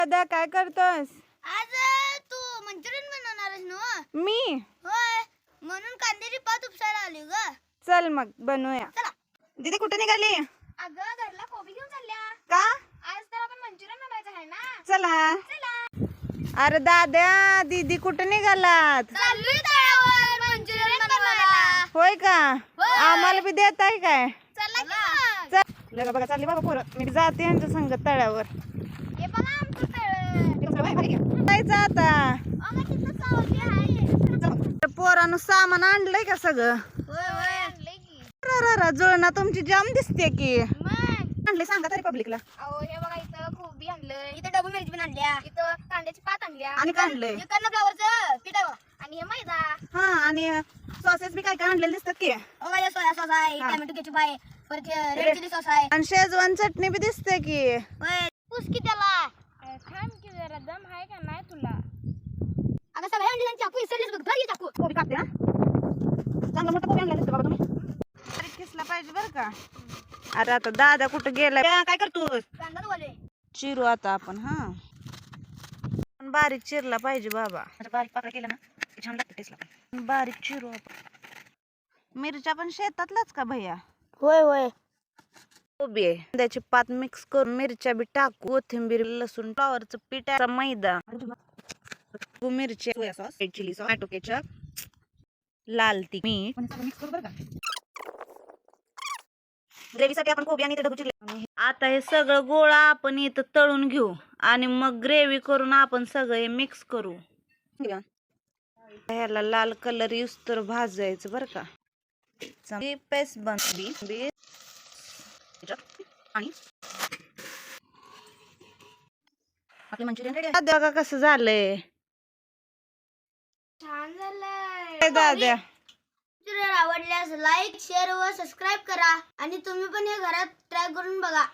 दादा काय करतोस? आज तू मंचुरियन बनवणार आहेस ना? मी होय, म्हणून कांद्याची पात उपसायला आली ग. चल मग बनवूया. चला. दीदी कुठे निघाली? अगं घरला कोबी घेऊन चालल्या. का? आज तर आपण मंचुरियन बनवायचं आहे ना. चला. अरे दादा दीदी कुठे निघालात? चाललोय तळ्यावर मंचुरियन बनवायला. होय का? होय. आम्हाला बी देत आहे काय? चला की. चल लगा बघा चालली बाबा पोरं. मी जाते यांच्या संग तळ्यावर. हे बघा आमचं तळ. जायचं आता. अगं तिथं सावली आहे. पोरानं सामान आणलंय का सगळं? होय होय आणलंय की. जुळना तुमची जाम दिसते की. मग आणले सांगा तरी पब्लिकला. अहो हे बघा इथं कोबी आणलंय, इथं डबू मिरची पण आणल्या, इथं कांद्याची पात आणल्या आणि काय आणलंय? हे कर्नफ्लावरचं पिठावं आणि हे मैदा. हा आणि सॉसेस बी काय काय आणलेले दिसतात की. माझ्या सोया सॉस आहे, हा. टोमॅटो केचप आहे, परत रेड चिली सॉस आहे. आणि शेजवान चटणी बी दिसते की. होय पुसकी त्याला. थांब की जरा दम आहे का नाही तुला? अगं सगळ्या अंडी चाकू इसरलीस बघ. धर हे चाकू. कोबी कापते ना. चांगला मोठा कोबी आणला दिसतो बाबा तुम्ही. बारीक किसला पाहिजे बरं का. अरे आता दादा कुठं गेलाय? काय करतोस? कांदा धुवालोय. चिरू आता आपण. हा पण बारीक चिरला पाहिजे बाबा. बारीक पाकळा केला ना छान लागतं टेस्टला. बारीक चिरू आपण. मिरच्या पण शेतातलाच का भैया? होय होय. कोबी आहे, कांद्याची पात मिक्स करून मिरच्या बी टाकू, कोथिंबीर, लसूण, फ्लॉवरचं पीठ, मैदा, मिरची, soya sauce, red chilli sauce, tomato ketchup, लाल तिखट, मीठ मिक्स करू बरं का. ग्रेव्हीसाठी आपण कोबी आणि ढबू चिरले. आता हे सगळं गोळा आपण इथं तळून घेऊ आणि मग ग्रेव्ही करून आपण सगळे मिक्स करू. ह्याला लाल कलर येऊस तर भाजायचं बरं का. पेस्ट बनवी आणि आपले मंचुरियन रेडी आहे. बघा कसं झालंय. छान झालंय. दादा जर आवडल्यास लाईक शेअर व सबस्क्राईब करा आणि तुम्ही पण हे घरात ट्राय करून बघा.